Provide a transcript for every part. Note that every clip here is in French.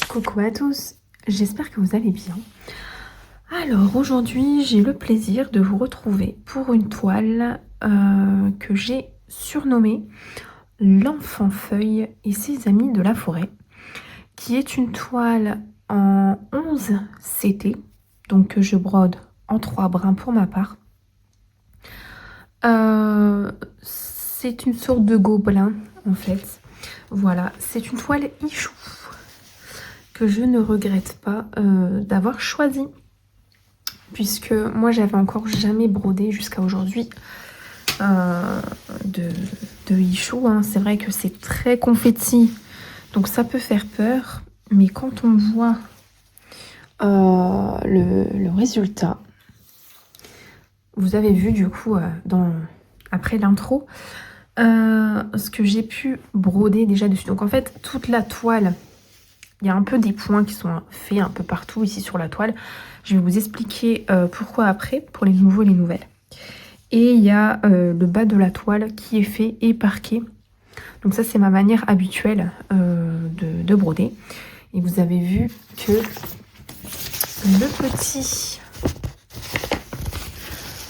Coucou à tous, j'espère que vous allez bien. Alors aujourd'hui j'ai le plaisir de vous retrouver pour une toile que j'ai surnommée l'enfant feuille et ses amis de la forêt, qui est une toile en 11 CT, donc que je brode en 3 brins pour ma part. C'est une sorte de gobelin en fait. Voilà, c'est une toile Ichou que je ne regrette pas d'avoir choisi, puisque moi j'avais encore jamais brodé jusqu'à aujourd'hui de Ichou, hein. C'est vrai que c'est très confetti, donc ça peut faire peur, mais quand on voit le résultat, vous avez vu du coup après l'intro ce que j'ai pu broder déjà dessus. Donc en fait toute la toile, il y a un peu des points qui sont faits un peu partout ici sur la toile. Je vais vous expliquer pourquoi après, pour les nouveaux et les nouvelles. Et il y a le bas de la toile qui est fait et parqué. Donc ça, c'est ma manière habituelle de broder. Et vous avez vu que le petit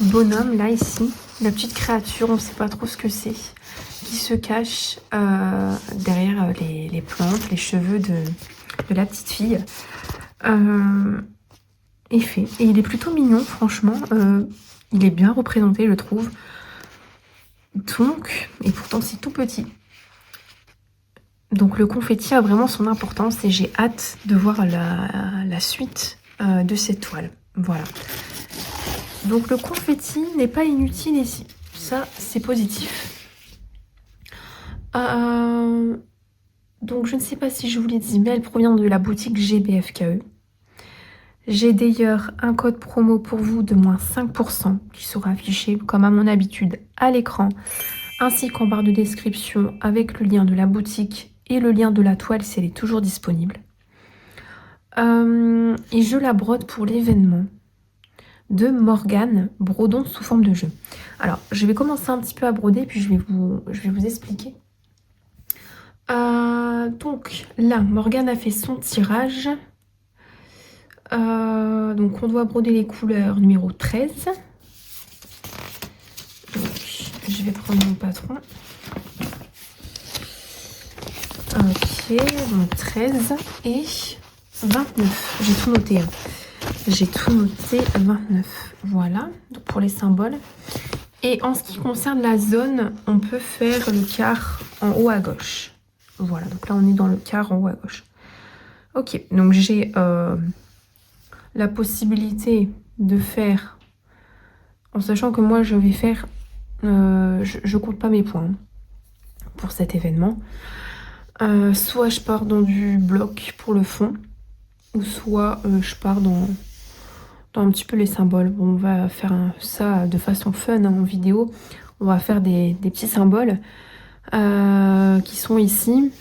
bonhomme, là, ici, la petite créature, on ne sait pas trop ce que c'est, qui se cache derrière les plantes, les cheveux de la petite fille, est fait. Et il est plutôt mignon, franchement. Il est bien représenté, je trouve. Donc, et pourtant c'est tout petit. Donc le confetti a vraiment son importance et j'ai hâte de voir la suite de cette toile. Voilà. Donc le confetti n'est pas inutile ici. Ça, c'est positif. Donc je ne sais pas si je vous l'ai dit, mais elle provient de la boutique GBFKE. J'ai d'ailleurs un code promo pour vous de moins 5% qui sera affiché comme à mon habitude à l'écran, ainsi qu'en barre de description avec le lien de la boutique et le lien de la toile si elle est toujours disponible. Et je la brode pour l'événement de Morgane, brodons sous forme de jeu. Alors je vais commencer un petit peu à broder puis je vais vous expliquer. Donc là, Morgane a fait son tirage. Donc on doit broder les couleurs numéro 13. Donc je vais prendre mon patron. Ok, donc 13 et 29. J'ai tout noté. J'ai tout noté, 29. Voilà, donc pour les symboles. Et en ce qui concerne la zone, on peut faire le quart en haut à gauche. Voilà, donc là on est dans le quart en haut à gauche. Ok, donc j'ai la possibilité de faire, en sachant que moi je vais faire, je compte pas mes points pour cet événement. Soit je pars dans du bloc pour le fond, ou soit je pars dans un petit peu les symboles. Bon, on va faire ça de façon fun en vidéo. On va faire des petits symboles qui sont ici,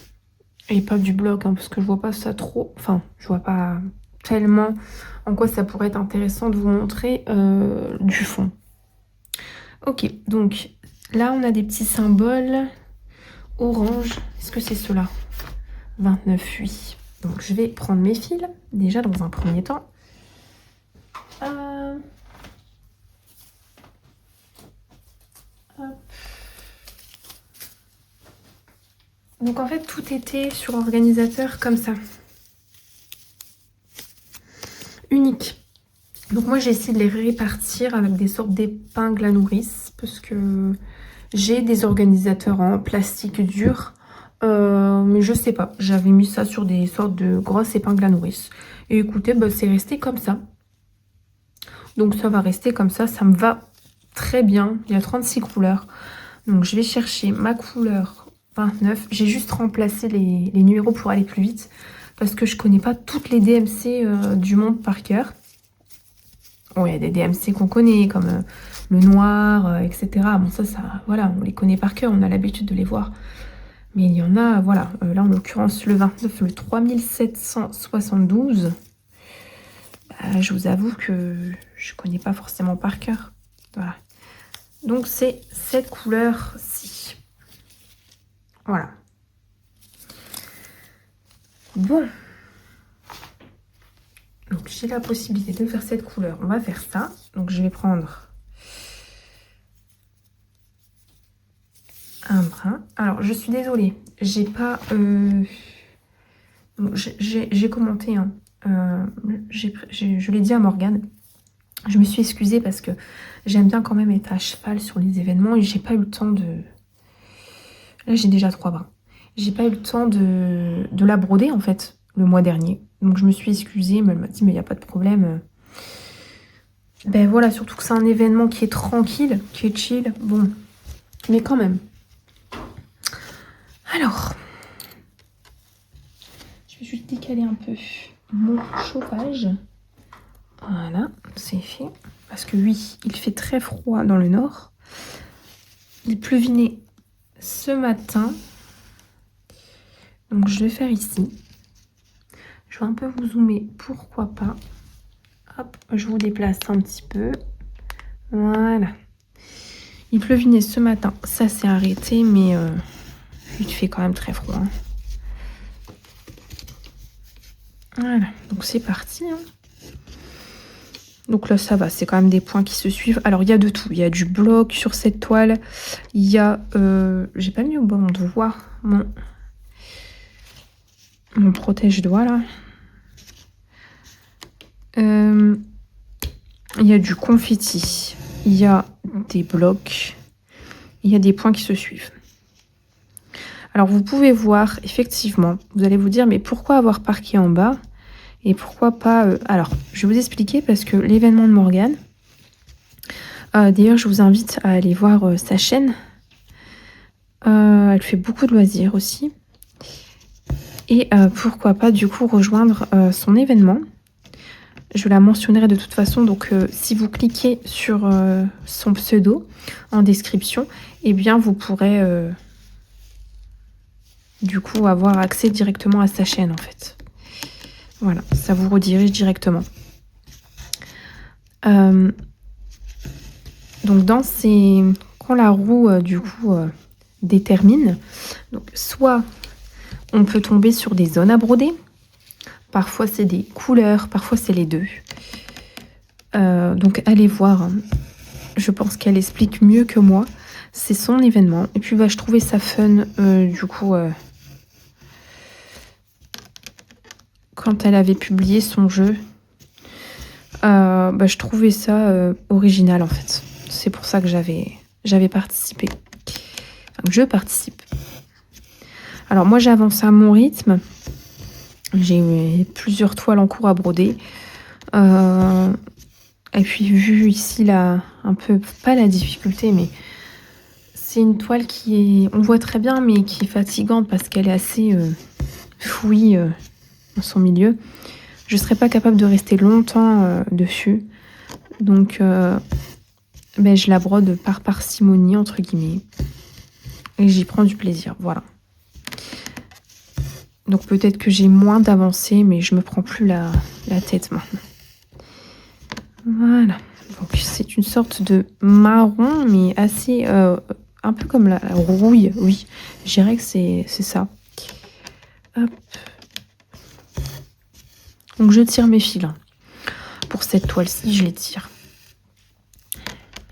et pas du bloc, hein, parce que je vois pas ça trop, enfin je vois pas tellement en quoi ça pourrait être intéressant de vous montrer du fond. Ok, donc là on a des petits symboles orange. Est-ce que c'est cela? 29, oui. Donc je vais prendre mes fils déjà dans un premier temps. Donc en fait tout était sur organisateur comme ça, unique. Donc moi j'ai essayé de les répartir avec des sortes d'épingles à nourrice, parce que j'ai des organisateurs en plastique dur, mais je sais pas, j'avais mis ça sur des sortes de grosses épingles à nourrice. Et écoutez, bah, c'est resté comme ça. Donc ça va rester comme ça me va très bien. Il y a 36 couleurs. Donc je vais chercher ma couleur 29. J'ai juste remplacé les numéros pour aller plus vite, parce que je connais pas toutes les DMC du monde par cœur. Bon, il y a des DMC qu'on connaît, comme le noir, etc. Bon, ça, voilà, on les connaît par cœur, on a l'habitude de les voir. Mais il y en a, voilà, là en l'occurrence le 29, le 3772. Bah, je vous avoue que je connais pas forcément par cœur. Voilà. Donc c'est cette couleur-ci. Voilà. Bon. Donc j'ai la possibilité de faire cette couleur. On va faire ça. Donc je vais prendre un brin. Alors je suis désolée. J'ai pas... j'ai commenté. Hein. Je l'ai dit à Morgane. Je me suis excusée parce que j'aime bien quand même être à cheval sur les événements et j'ai pas eu le temps de... Là, j'ai déjà 3 brins. J'ai pas eu le temps de la broder, en fait, le mois dernier. Donc, je me suis excusée, mais elle m'a dit, mais il n'y a pas de problème. Ben voilà, surtout que c'est un événement qui est tranquille, qui est chill. Bon, mais quand même. Alors, je vais juste décaler un peu mon chauffage. Voilà, c'est fait. Parce que oui, il fait très froid dans le nord. Il pleuvinait ce matin. Donc je vais faire ici. Je vais un peu vous zoomer, pourquoi pas. Hop, je vous déplace un petit peu. Voilà. Il pleuvinait ce matin, ça s'est arrêté, mais il fait quand même très froid. Hein. Voilà, donc c'est parti. Hein. Donc là, ça va, c'est quand même des points qui se suivent. Alors, il y a de tout. Il y a du bloc sur cette toile. Il y a... j'ai pas mis au bon endroit mon protège-doigt, là. Il y a du confetti. Il y a des blocs. Il y a des points qui se suivent. Alors, vous pouvez voir, effectivement, vous allez vous dire, mais pourquoi avoir parqué en bas ? Et pourquoi pas... Alors, je vais vous expliquer parce que l'événement de Morgane, d'ailleurs, je vous invite à aller voir sa chaîne. Elle fait beaucoup de loisirs aussi. Et pourquoi pas, du coup, rejoindre son événement. Je la mentionnerai de toute façon. Donc, si vous cliquez sur son pseudo en description, eh bien, vous pourrez, du coup, avoir accès directement à sa chaîne, en fait. Voilà, ça vous redirige directement. Donc dans ces... Quand la roue, du coup, détermine, donc soit on peut tomber sur des zones à broder, parfois c'est des couleurs, parfois c'est les deux. Donc allez voir, hein. Je pense qu'elle explique mieux que moi. C'est son événement. Et puis bah, je trouvais ça fun, du coup... quand elle avait publié son jeu, bah, je trouvais ça original en fait. C'est pour ça que j'avais participé. Donc, je participe. Alors moi j'avance à mon rythme. J'ai plusieurs toiles en cours à broder. Et puis vu ici là, un peu, pas la difficulté, mais c'est une toile qui est, on voit très bien, mais qui est fatigante parce qu'elle est assez fouillie. Dans son milieu, je ne serais pas capable de rester longtemps dessus. Donc, ben, je la brode par parcimonie, entre guillemets. Et j'y prends du plaisir, voilà. Donc, peut-être que j'ai moins d'avancée, mais je me prends plus la tête maintenant. Voilà. Donc, c'est une sorte de marron, mais assez... un peu comme la rouille, oui. Je dirais que c'est ça. Hop. Donc je tire mes fils. Pour cette toile-ci, je les tire.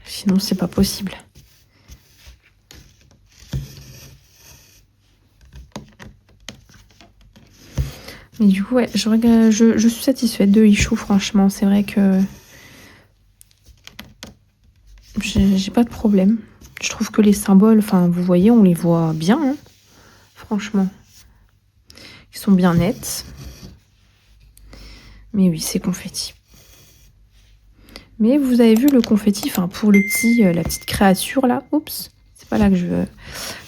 Sinon, c'est pas possible. Mais du coup, ouais, je suis satisfaite de Ichou, franchement. C'est vrai que j'ai pas de problème. Je trouve que les symboles, enfin, vous voyez, on les voit bien, hein, franchement. Ils sont bien nets. Mais oui, c'est confetti. Mais vous avez vu le confetti, enfin pour le petit, la petite créature là, oups, c'est pas là que je veux.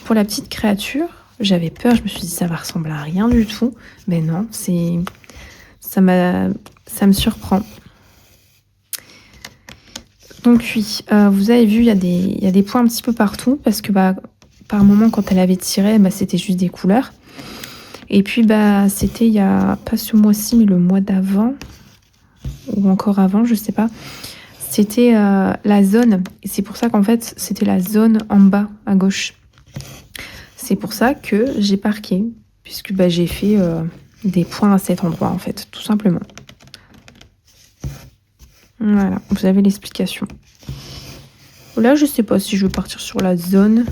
Pour la petite créature, j'avais peur, je me suis dit ça va ressembler à rien du tout. Mais non, ça me surprend. Donc oui, vous avez vu, il y a des points un petit peu partout parce que bah, par moment quand elle avait tiré, bah, c'était juste des couleurs. Et puis bah c'était il y a pas ce mois-ci mais le mois d'avant ou encore avant, je sais pas. C'était la zone. Et c'est pour ça qu'en fait, c'était la zone en bas à gauche. C'est pour ça que j'ai parqué, puisque bah, j'ai fait des points à cet endroit, en fait, tout simplement. Voilà, vous avez l'explication. Là, je sais pas si je veux partir sur la zone.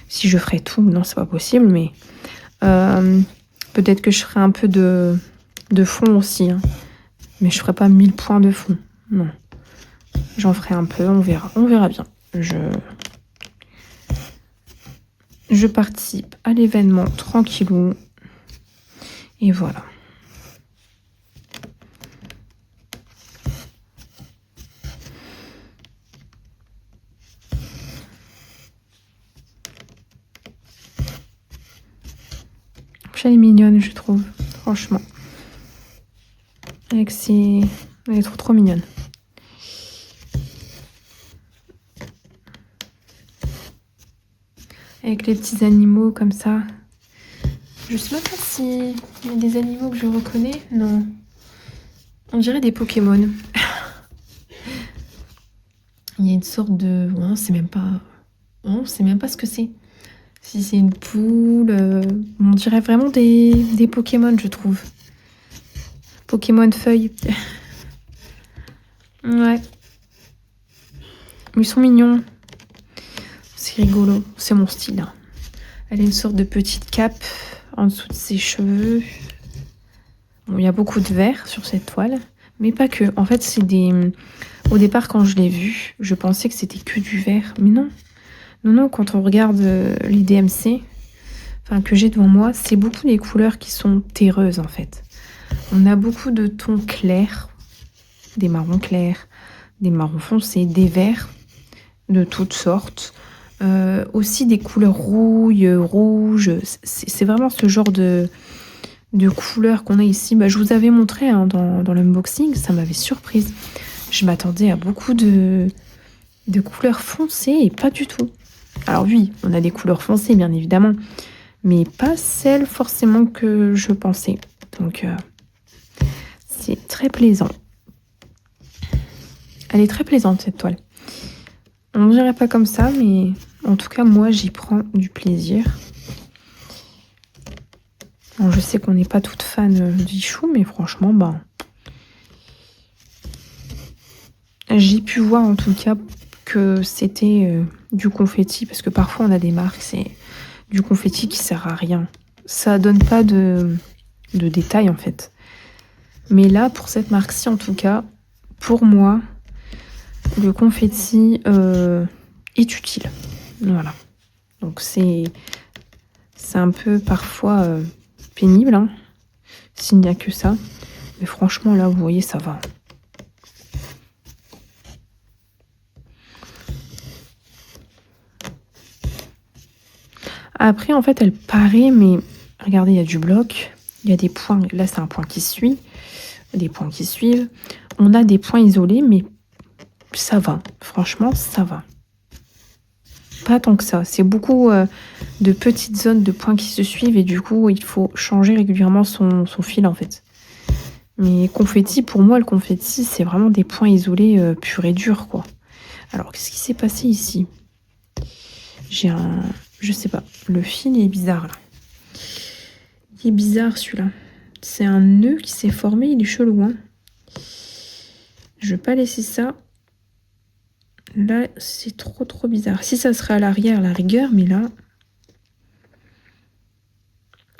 Si je ferai tout, non, c'est pas possible, mais peut-être que je ferai un peu de fond aussi. Hein. Mais je ferai pas 1000 points de fond. Non. J'en ferai un peu, on verra. On verra bien. Je participe à l'événement tranquillou. Et voilà. Elle est mignonne, je trouve. Franchement. Elle est trop mignonne. Avec les petits animaux comme ça. Je sais même pas s'il y a des animaux que je reconnais. Non. On dirait des Pokémon. Il y a une sorte de... On sait même pas ce que c'est. Si c'est une poule... On dirait vraiment des Pokémon, je trouve. Pokémon feuille. Ouais. Ils sont mignons. C'est rigolo. C'est mon style. Hein. Elle a une sorte de petite cape en dessous de ses cheveux. Bon, il y a beaucoup de vert sur cette toile. Mais pas que. En fait, c'est des... Au départ, quand je l'ai vu, je pensais que c'était que du vert. Mais non. Non, quand on regarde les DMC, enfin, que j'ai devant moi, c'est beaucoup des couleurs qui sont terreuses, en fait. On a beaucoup de tons clairs, des marrons clairs, des marrons foncés, des verts de toutes sortes. Aussi des couleurs rouille, rouge. C'est vraiment ce genre de couleurs qu'on a ici. Bah, je vous avais montré hein, dans l'unboxing, ça m'avait surprise. Je m'attendais à beaucoup de couleurs foncées et pas du tout. Alors oui, on a des couleurs foncées bien évidemment, mais pas celles forcément que je pensais. Donc c'est très plaisant. Elle est très plaisante cette toile. On ne dirait pas comme ça, mais en tout cas moi j'y prends du plaisir. Bon, je sais qu'on n'est pas toutes fans d'Ichou, mais franchement, ben, j'ai pu voir en tout cas que c'était du confetti, parce que parfois on a des marques, c'est du confetti qui sert à rien. Ça donne pas de détails en fait. Mais là, pour cette marque-ci en tout cas, pour moi, le confetti est utile. Voilà. Donc c'est un peu parfois pénible, hein, s'il n'y a que ça. Mais franchement, là, vous voyez, ça va. Après, en fait, elle paraît, mais regardez, il y a du bloc, il y a des points. Là, c'est un point qui suit, des points qui suivent. On a des points isolés, mais ça va. Franchement, ça va. Pas tant que ça. C'est beaucoup de petites zones de points qui se suivent et du coup, il faut changer régulièrement son fil, en fait. Mais confetti, pour moi, le confetti, c'est vraiment des points isolés purs et durs, quoi. Alors, qu'est-ce qui s'est passé ici? J'ai un... Je sais pas. Le fil est bizarre, là. Il est bizarre, celui-là. C'est un nœud qui s'est formé. Il est chelou, hein. Je vais pas laisser ça. Là, c'est trop bizarre. Si ça serait à l'arrière, la rigueur, mais là...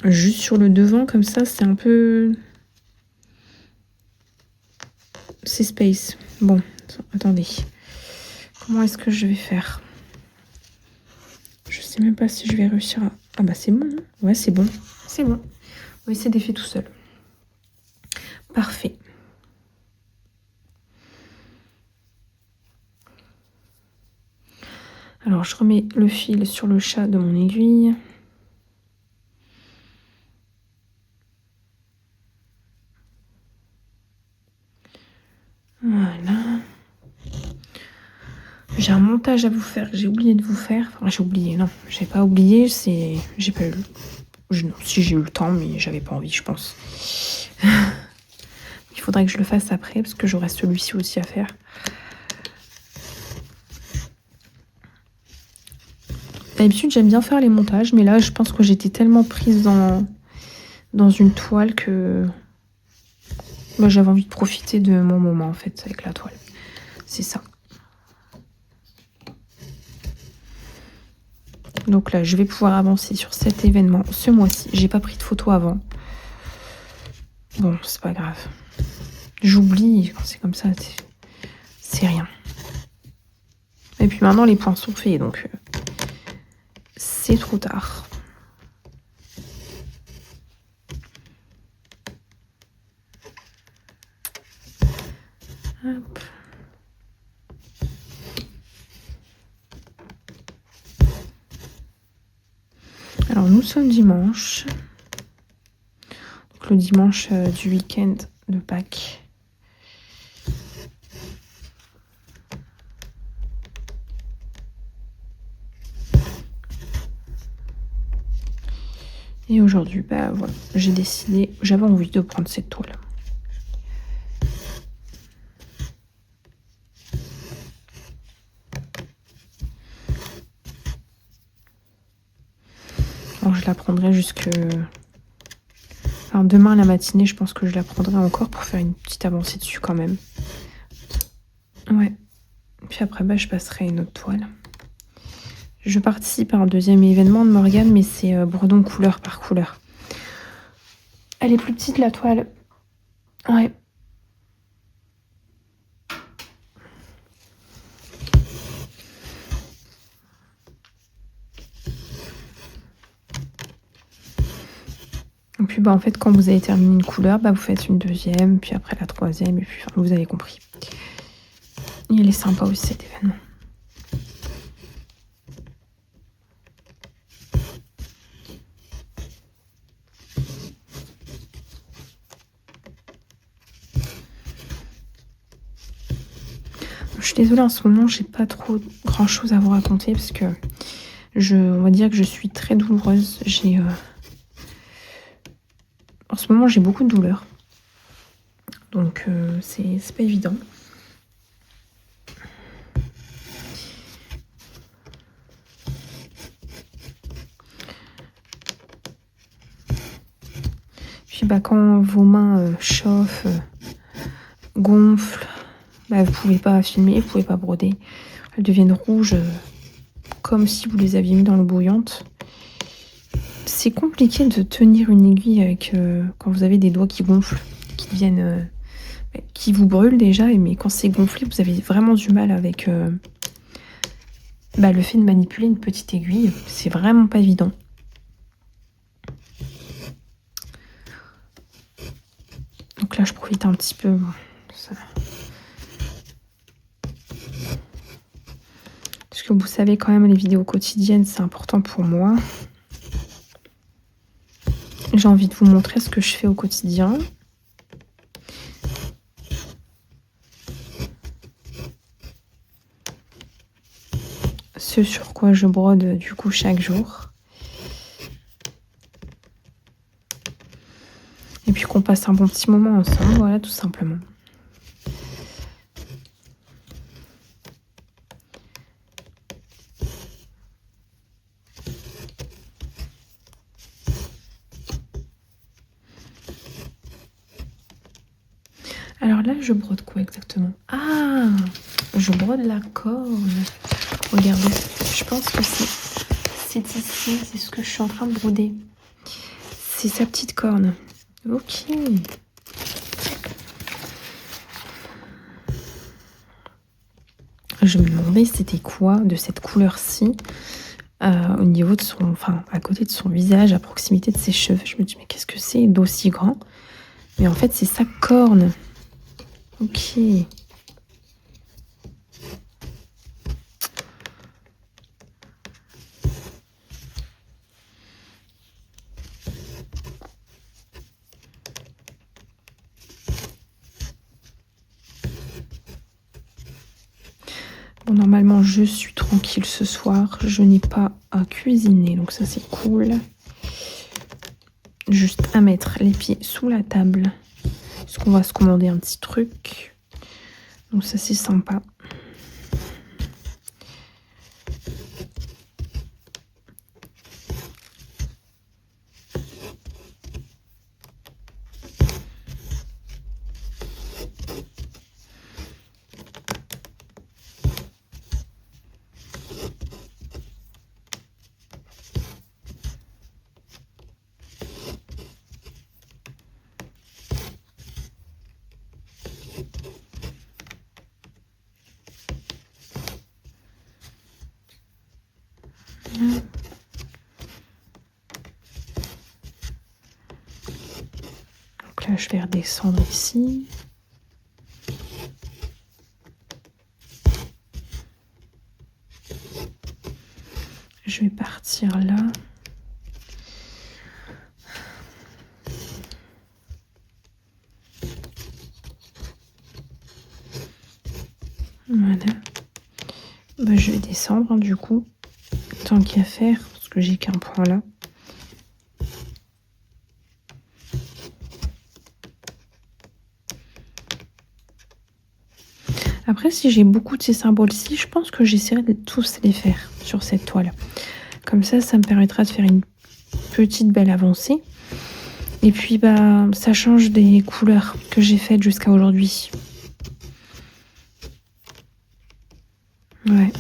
Juste sur le devant, comme ça, c'est un peu... C'est space. Bon, attendez. Comment est-ce que je vais faire? Je sais même pas si je vais réussir à... Ah bah c'est bon. Hein, ouais, c'est bon. C'est bon. Oui, c'est défait tout seul. Parfait. Alors, je remets le fil sur le chat de mon aiguille. Voilà. J'ai un montage à vous faire. J'ai oublié de vous faire. Enfin, j'ai oublié. Non, j'ai pas oublié. J'ai pas eu... Non, si j'ai eu le temps, mais j'avais pas envie, je pense. Il faudrait que je le fasse après parce que j'aurai celui-ci aussi à faire. D'habitude, j'aime bien faire les montages, mais là, je pense que j'étais tellement prise dans une toile que moi, j'avais envie de profiter de mon moment, en fait, avec la toile. C'est ça. Donc là, je vais pouvoir avancer sur cet événement ce mois-ci. J'ai pas pris de photo avant. Bon, c'est pas grave. J'oublie, quand c'est comme ça, c'est rien. Et puis maintenant, les points sont faits, donc c'est trop tard. Hop. Alors, nous sommes dimanche. Donc, le dimanche du week-end de Pâques. Et aujourd'hui, bah voilà, j'ai décidé, j'avais envie de prendre cette toile. Alors je la prendrai jusque... Alors demain la matinée, je pense que je la prendrai encore pour faire une petite avancée dessus quand même. Ouais. Puis après, bah, je passerai à une autre toile. Je participe à un deuxième événement de Morgane, mais c'est Bourdon couleur par couleur. Elle est plus petite la toile. Ouais. Et puis bah en fait quand vous avez terminé une couleur, bah vous faites une deuxième, puis après la troisième, et puis enfin, vous avez compris. Il est sympa aussi cet événement. Je suis désolée, en ce moment, j'ai pas trop grand chose à vous raconter parce que on va dire que je suis très douloureuse. En ce moment, j'ai beaucoup de douleurs. Donc, c'est pas évident. Puis, bah, quand vos mains chauffent, gonflent, bah, vous pouvez pas filmer, vous pouvez pas broder. Elles deviennent rouges comme si vous les aviez mis dans l'eau bouillante. C'est compliqué de tenir une aiguille avec quand vous avez des doigts qui gonflent, qui deviennent, qui vous brûlent déjà, mais quand c'est gonflé, vous avez vraiment du mal avec le fait de manipuler une petite aiguille. C'est vraiment pas évident. Donc là, je profite un petit peu. Ça. Parce que vous savez quand même, les vidéos quotidiennes, c'est important pour moi. J'ai envie de vous montrer ce que je fais au quotidien. Ce sur quoi je brode du coup chaque jour. Et puis qu'on passe un bon petit moment ensemble, voilà, tout simplement. Alors là, je brode quoi exactement? Ah, je brode la corne. Regardez, je pense que c'est ici, c'est ce que je suis en train de broder. C'est sa petite corne. Ok. Je me demandais c'était quoi de cette couleur-ci au niveau de son, enfin à côté de son visage, à proximité de ses cheveux. Je me dis mais qu'est-ce que c'est d'aussi grand? Mais en fait c'est sa corne. Ok. Bon, normalement, je suis tranquille ce soir. Je n'ai pas à cuisiner, donc ça, c'est cool. Juste à mettre les pieds sous la table Parce qu'on va se commander un petit truc. Donc ça, c'est sympa. Donc là, je vais redescendre ici. Je vais partir là. Voilà. Bah, je vais descendre du coup, tant qu'il y a à faire, parce que j'ai qu'un point là. Après, si j'ai beaucoup de ces symboles-ci, je pense que j'essaierai de tous les faire sur cette toile. Comme ça me permettra de faire une petite belle avancée. Et puis, bah, ça change des couleurs que j'ai faites jusqu'à aujourd'hui. Ouais.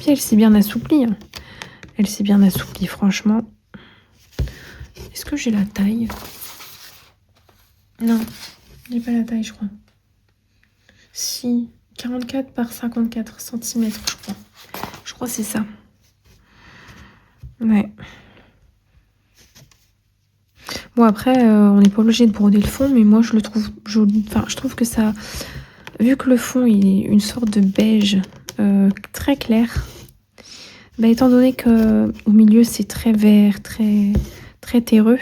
Puis elle s'est bien assouplie. Hein. Elle s'est bien assouplie, franchement. Est-ce que j'ai la taille? Non, j'ai pas la taille, je crois. Si, 44 par 54 cm, je crois. Je crois que c'est ça. Ouais. Bon, après, on n'est pas obligé de broder le fond, mais moi, je le trouve joli. Enfin, je trouve que ça... Vu que le fond, il est une sorte de beige très clair, bah, étant donné que au milieu, c'est très vert, très terreux,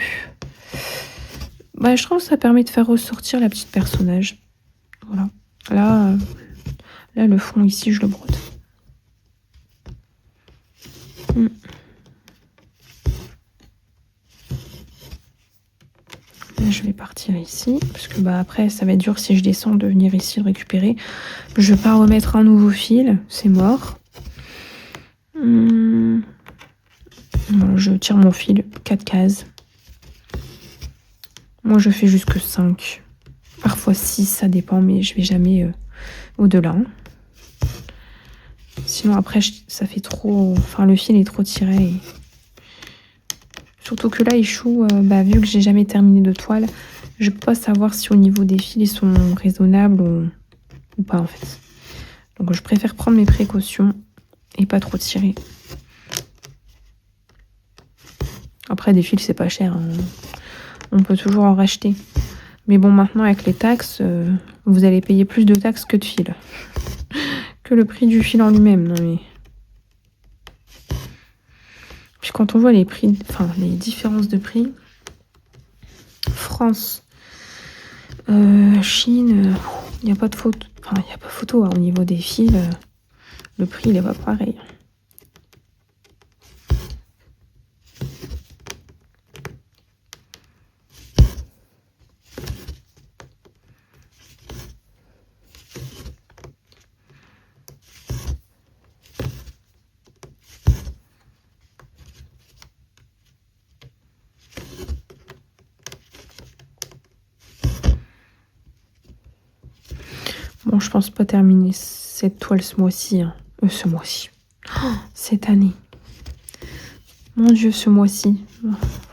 bah, je trouve que ça permet de faire ressortir la petite personnage. Voilà. Là, le fond, ici, je le brode. Là, je vais partir ici, parce que bah, après, ça va être dur si je descends de venir ici le récupérer. Je vais pas remettre un nouveau fil, c'est mort. Voilà, je tire mon fil, 4 cases. Moi, je fais jusque 5. Parfois 6, ça dépend, mais je vais jamais au-delà. Sinon, après, ça fait trop... Enfin, le fil est trop tiré. Et... Surtout que là, il choue, bah, vu que j'ai jamais terminé de toile, je peux pas savoir si au niveau des fils, ils sont raisonnables ou pas, en fait. Donc, je préfère prendre mes précautions et pas trop tirer. Après, des fils, c'est pas cher. Hein. On peut toujours en racheter. Mais bon, maintenant, avec les taxes, vous allez payer plus de taxes que de fils. Que le prix du fil en lui-même. Non, mais... Puis quand on voit les prix, enfin, les différences de prix, France, Chine, il n'y a pas de photo. Enfin, il n'y a pas photo hein, au niveau des fils. Le prix, il n'est pas pareil. Bon, je pense pas terminer cette toile ce mois-ci. Hein. Ce mois-ci. Oh, cette année. Mon Dieu, ce mois-ci.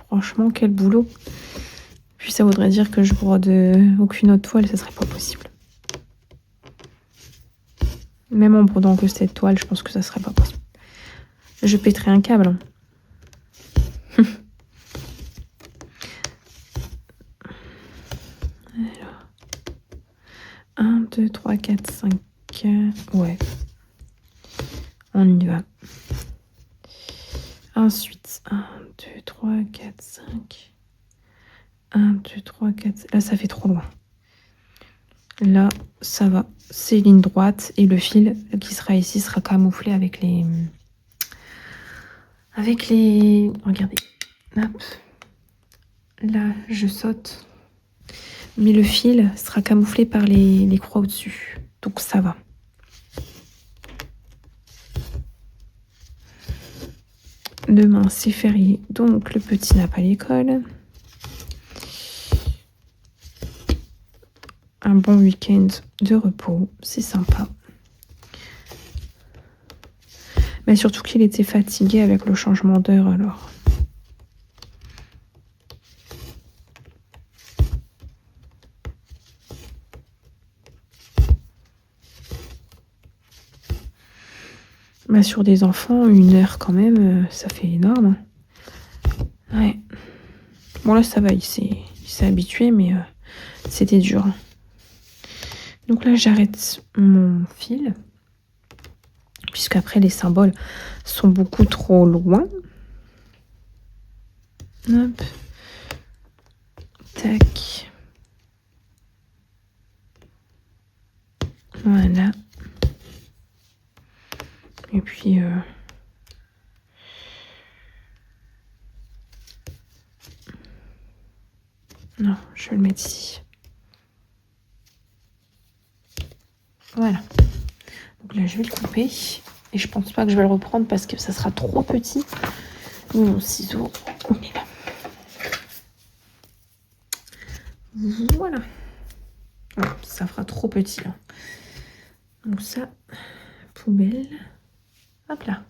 Franchement, quel boulot. Puis ça voudrait dire que je brode aucune autre toile, ça serait pas possible. Même en brodant que cette toile, je pense que ça serait pas possible. Je pèterais un câble. Hein. Alors. 1, 2, 3, 4, 5. Ouais. On y va. Ensuite, 1, 2, 3, 4, 5. 1, 2, 3, 4. Là, ça fait trop loin. Là, ça va. C'est ligne droite. Et le fil qui sera ici sera camouflé avec les... Regardez. Hop. Là, je saute. Mais le fil sera camouflé par les croix au-dessus. Donc ça va. Demain, c'est férié. Donc le petit n'a pas l'école. Un bon week-end de repos. C'est sympa. Mais surtout qu'il était fatigué avec le changement d'heure alors. Bah sur des enfants, 1 heure quand même, ça fait énorme. Ouais. Bon là ça va, il s'est habitué, mais c'était dur. Donc là j'arrête mon fil. Puisqu'après les symboles sont beaucoup trop loin. Hop. Tac. Voilà. Et puis non, je vais le mettre ici. Voilà. Donc là, je vais le couper. Et je pense pas que je vais le reprendre parce que ça sera trop petit. Mon ciseau, on est là. Voilà. Ouais, ça fera trop petit. Hein. Donc ça, poubelle. Hop là.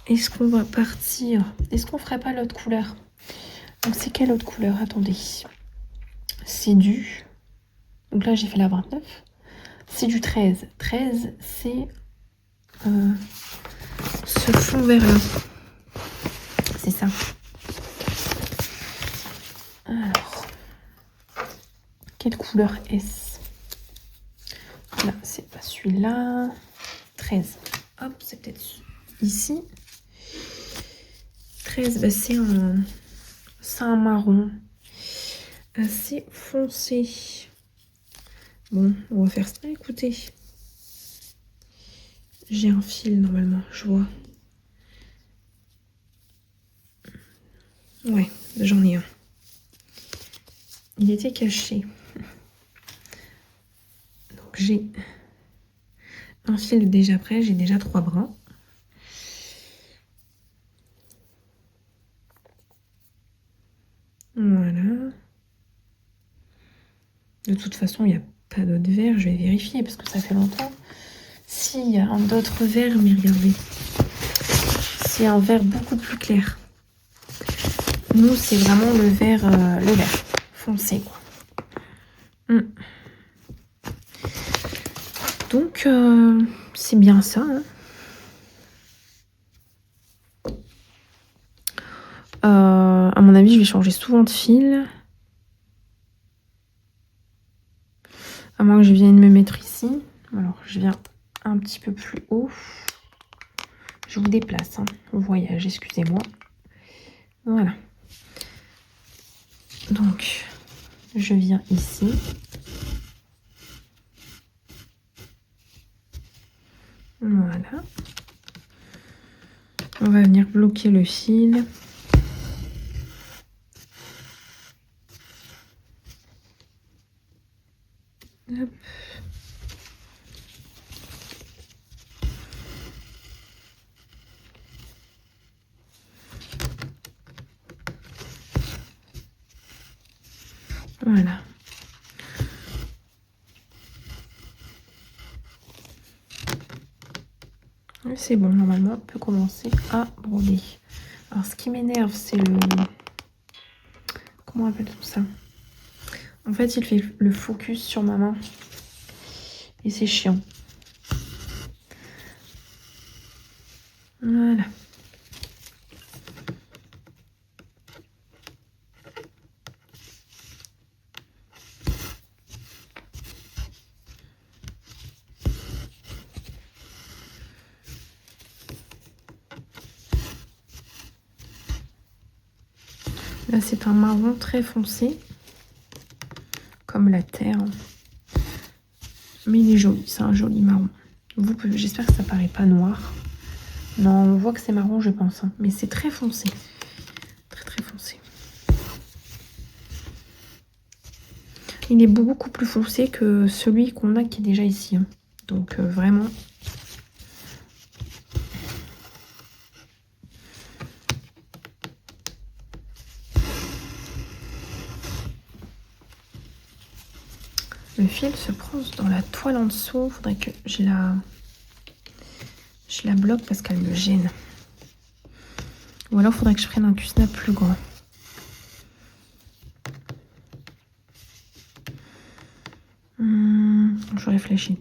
Est-ce qu'on va partir? Est-ce qu'on ferait pas l'autre couleur? Donc c'est quelle autre couleur? Attendez. C'est du... Donc là j'ai fait la 29. C'est du 13. 13 c'est ce fond vert là. C'est ça. Alors, quelle couleur est-ce? Là, c'est pas celui-là. 13. Hop, c'est peut-être ici. 13, bah c'est un marron assez foncé. Bon, on va faire ça. Écoutez, j'ai un fil normalement, je vois. Ouais, j'en ai un. Il était caché. Donc j'ai un fil déjà prêt, j'ai déjà 3 brins. Voilà. De toute façon, il n'y a pas d'autre vert. Je vais vérifier parce que ça fait longtemps. Si, il y a d'autres verts, mais regardez. C'est un vert beaucoup plus clair. Nous, c'est vraiment le vert foncé, quoi. Donc, c'est bien ça. Hein. À mon avis, je vais changer souvent de fil. À moins que je vienne me mettre ici. Alors, je viens un petit peu plus haut. Je vous déplace. Hein, au voyage, excusez-moi. Voilà. Donc, je viens ici. Voilà. On va venir bloquer le fil. Hop. Voilà. C'est bon, normalement, on peut commencer à broder. Alors, ce qui m'énerve, c'est le... Comment appelle-t-on ça? En fait, il fait le focus sur ma main. Et c'est chiant. Voilà. Là, c'est un marron très foncé. Comme la terre. Mais il est joli. C'est un joli marron. J'espère que ça paraît pas noir. Non, on voit que c'est marron, je pense. Hein. Mais c'est très foncé. Très, très foncé. Il est beaucoup plus foncé que celui qu'on a qui est déjà ici. Hein. Donc vraiment. Le fil se prend dans la toile en dessous. Il faudrait que je la bloque parce qu'elle me gêne. Ou alors il faudrait que je prenne un cuisine plus grand. Je réfléchis.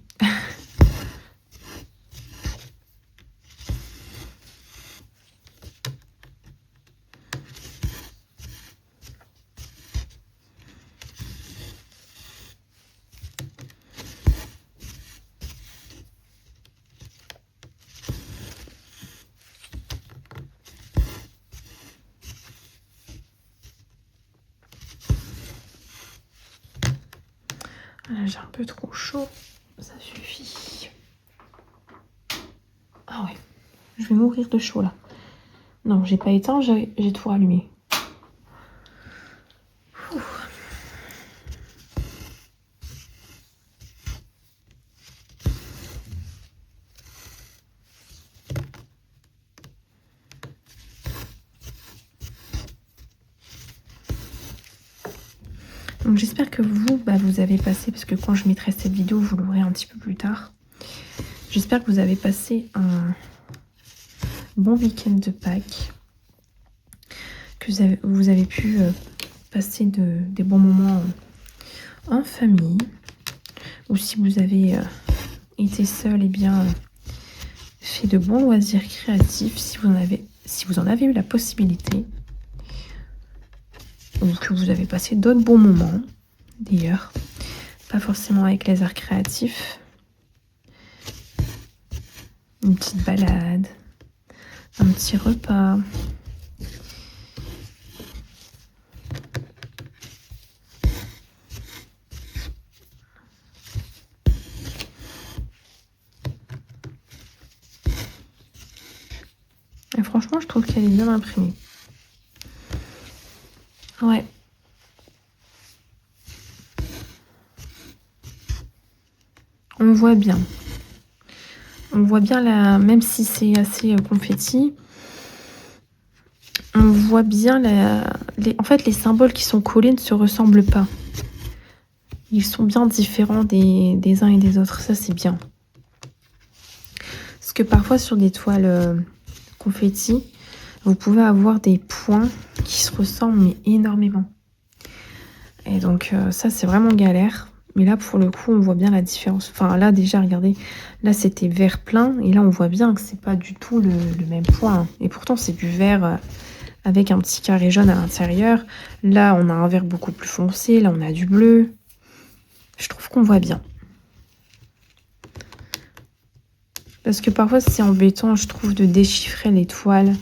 Là, j'ai un peu trop chaud. Ça suffit. Ah ouais. Je vais mourir de chaud là. Non, j'ai pas éteint, j'ai tout rallumé. Donc j'espère que vous, vous avez passé, parce que quand je mettrai cette vidéo, vous l'aurez un petit peu plus tard. J'espère que vous avez passé un bon week-end de Pâques, que vous avez pu passer des bons moments en famille, ou si vous avez été seul, et bien fait de bons loisirs créatifs, si vous en avez eu la possibilité, ou que vous avez passé d'autres bons moments, d'ailleurs, pas forcément avec les arts créatifs. Une petite balade, un petit repas. Et franchement, je trouve qu'elle est bien imprimée. Ouais. On voit bien. On voit bien, même si c'est assez confetti, on voit bien en fait, les symboles qui sont collés ne se ressemblent pas. Ils sont bien différents des uns et des autres. Ça, c'est bien. Parce que parfois, sur des toiles confetti, vous pouvez avoir des points qui se ressemblent, mais énormément. Et donc, ça, c'est vraiment galère. Mais là, pour le coup, on voit bien la différence. Enfin, là, déjà, regardez. Là, c'était vert plein. Et là, on voit bien que c'est pas du tout le même point. Hein. Et pourtant, c'est du vert avec un petit carré jaune à l'intérieur. Là, on a un vert beaucoup plus foncé. Là, on a du bleu. Je trouve qu'on voit bien. Parce que parfois, c'est embêtant, je trouve, de déchiffrer les toiles.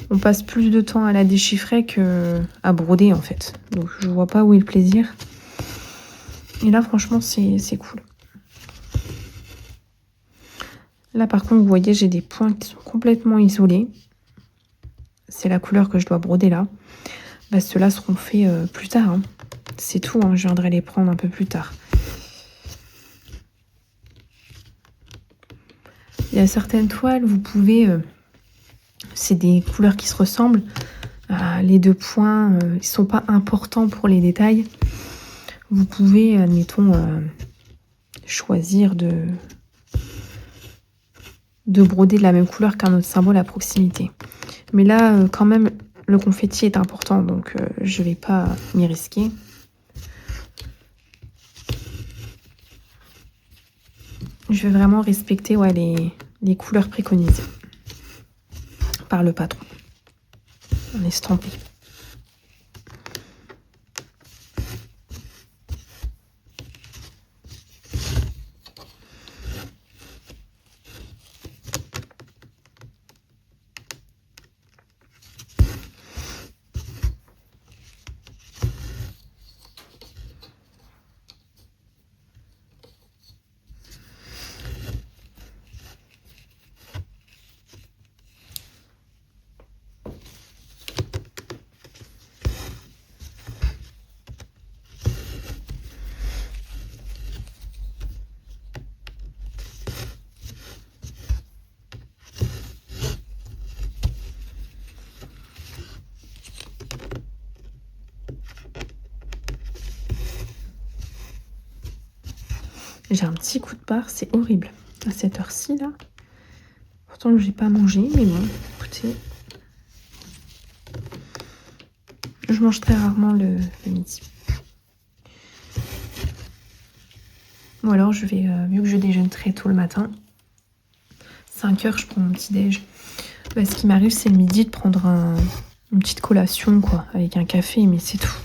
On passe plus de temps à la déchiffrer qu'à broder, en fait. Donc, je vois pas où est le plaisir. Et là, franchement, c'est cool. Là, par contre, vous voyez, j'ai des points qui sont complètement isolés. C'est la couleur que je dois broder là. Ceux-là seront faits plus tard. Hein. C'est tout, hein. Je viendrai les prendre un peu plus tard. Il y a certaines toiles, vous pouvez... c'est des couleurs qui se ressemblent. Les deux points, ils ne sont pas importants pour les détails. Vous pouvez, admettons, choisir de broder de la même couleur qu'un autre symbole à proximité. Mais là, quand même, le confetti est important, donc je ne vais pas m'y risquer. Je vais vraiment respecter les couleurs préconisées par le patron. On est estampé. J'ai un petit coup de barre, c'est horrible. À cette heure-ci, là. Pourtant, j'ai pas mangé, mais bon, écoutez. Je mange très rarement le midi. Ou alors, je vais, vu que je déjeune très tôt le matin, 5 heures, je prends mon petit-déj. Bah, ce qui m'arrive, c'est le midi de prendre une petite collation, quoi, avec un café, mais c'est tout.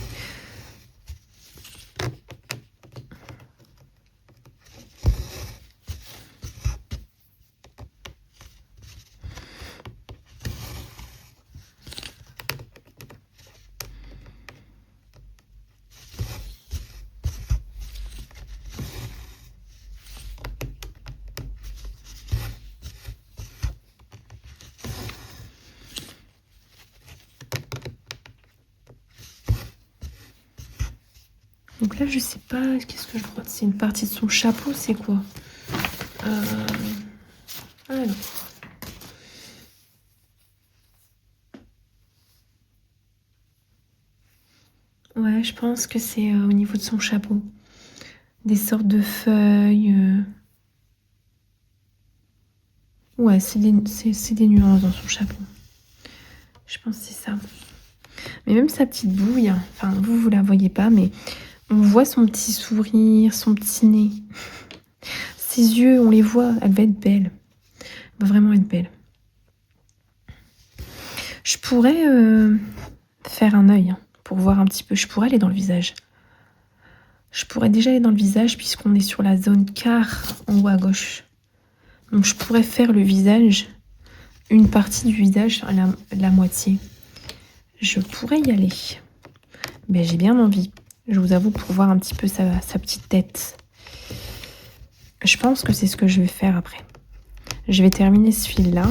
Donc là, je sais pas, qu'est-ce que je crois? C'est une partie de son chapeau, c'est quoi? Alors. Ouais, je pense que c'est au niveau de son chapeau. Des sortes de feuilles. Ouais, c'est des nuances dans son chapeau. Je pense que c'est ça. Mais même sa petite bouille, hein, enfin, vous la voyez pas, mais on voit son petit sourire, son petit nez. Ses yeux, on les voit, elle va être belle. Elle va vraiment être belle. Je pourrais faire un œil, hein, pour voir un petit peu. Je pourrais aller dans le visage. Je pourrais déjà aller dans le visage puisqu'on est sur la zone quart en haut à gauche. Donc je pourrais faire le visage, une partie du visage, la moitié. Je pourrais y aller. Mais j'ai bien envie, je vous avoue, pour voir un petit peu sa petite tête. Je pense que c'est ce que je vais faire après. Je vais terminer ce fil-là.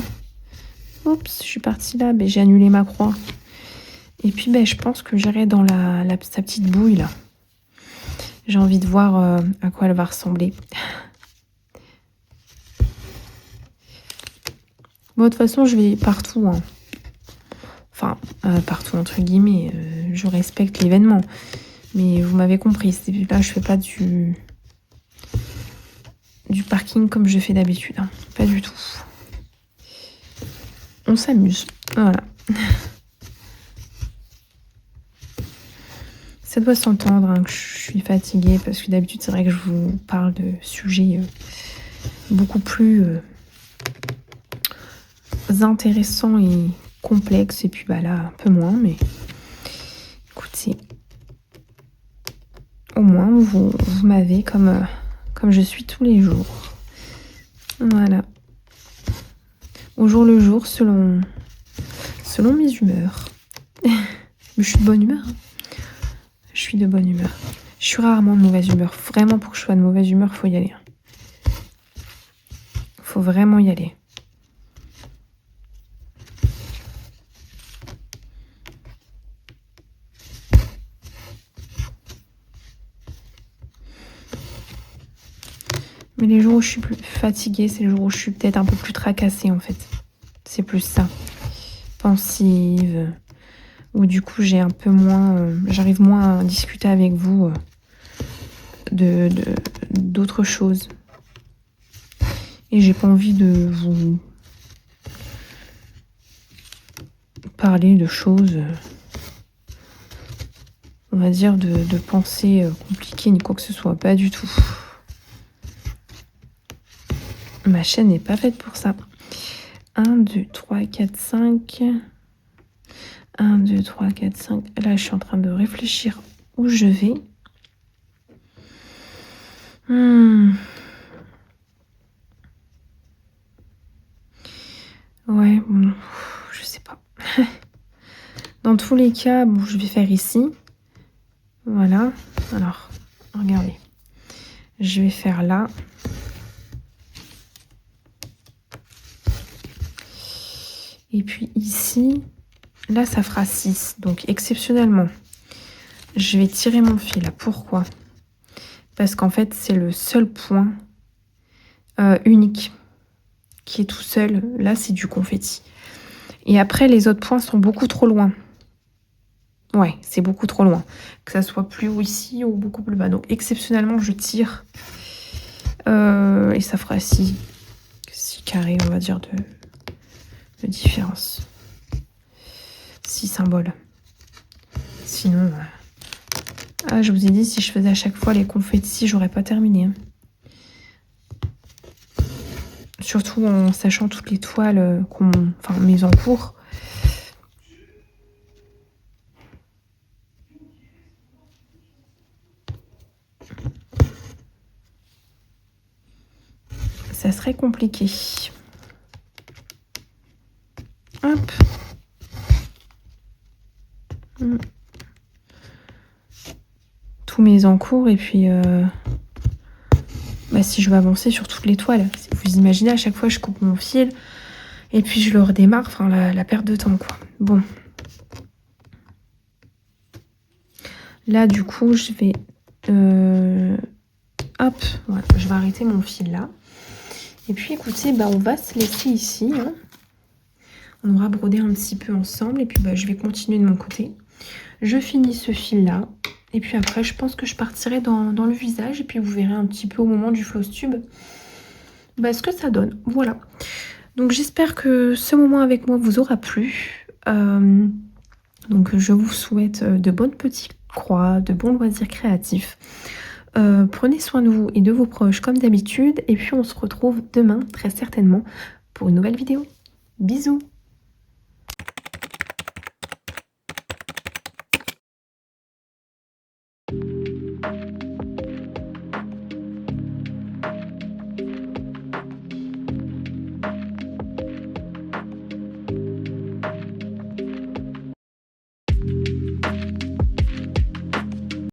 Oups, je suis partie là, mais j'ai annulé ma croix. Et puis je pense que j'irai dans sa petite bouille là. J'ai envie de voir à quoi elle va ressembler. Bon, de toute façon, je vais partout. Hein. Enfin, partout entre guillemets. Je respecte l'événement. Mais vous m'avez compris. Là, je fais pas du parking comme je fais d'habitude. Hein. Pas du tout. On s'amuse. Voilà. Ça doit s'entendre hein, que je suis fatiguée parce que d'habitude, c'est vrai que je vous parle de sujets beaucoup plus intéressants et complexes. Et puis là, un peu moins. Mais écoutez, au moins, vous m'avez comme je suis tous les jours. Voilà. Au jour le jour, selon mes humeurs. Mais je suis de bonne humeur. Hein. Je suis de bonne humeur. Je suis rarement de mauvaise humeur. Vraiment, pour que je sois de mauvaise humeur, faut y aller. Faut vraiment y aller. Mais les jours où je suis plus fatiguée, c'est les jours où je suis peut-être un peu plus tracassée en fait. C'est plus ça. Pensive. Ou du coup j'ai un peu moins... j'arrive moins à discuter avec vous d'autres choses. Et j'ai pas envie de vous parler de choses... on va dire de pensées compliquées ni quoi que ce soit. Pas du tout. Ma chaîne n'est pas faite pour ça. 1, 2, 3, 4, 5. 1, 2, 3, 4, 5. Là, je suis en train de réfléchir où je vais. Ouais, bon, je sais pas. Dans tous les cas, bon, je vais faire ici. Voilà. Alors, regardez. Je vais faire là. Et puis ici, là, ça fera 6. Donc, exceptionnellement, je vais tirer mon fil. Pourquoi? Parce qu'en fait, c'est le seul point unique qui est tout seul. Là, c'est du confetti. Et après, les autres points sont beaucoup trop loin. Ouais, c'est beaucoup trop loin. Que ça soit plus haut ici ou beaucoup plus bas. Donc, exceptionnellement, je tire Et ça fera 6 carrés, on va dire, de différence. 6 symboles. Sinon, je vous ai dit, si je faisais à chaque fois les confettis, j'aurais pas terminé. Hein. Surtout en sachant toutes les toiles mises en cours. Ça serait compliqué. Hop. Tout mes en cours et puis si je veux avancer sur toutes les toiles. Vous imaginez, à chaque fois je coupe mon fil et puis je le redémarre, enfin la perte de temps quoi. Bon. Là du coup je vais hop, voilà, je vais arrêter mon fil là. Et puis écoutez, on va se laisser ici. Hein. On aura brodé un petit peu ensemble et puis je vais continuer de mon côté. Je finis ce fil là. Et puis après, je pense que je partirai dans le visage. Et puis vous verrez un petit peu au moment du floss tube ce que ça donne. Voilà. Donc j'espère que ce moment avec moi vous aura plu. Donc je vous souhaite de bonnes petites croix, de bons loisirs créatifs. Prenez soin de vous et de vos proches comme d'habitude. Et puis on se retrouve demain très certainement pour une nouvelle vidéo. Bisous!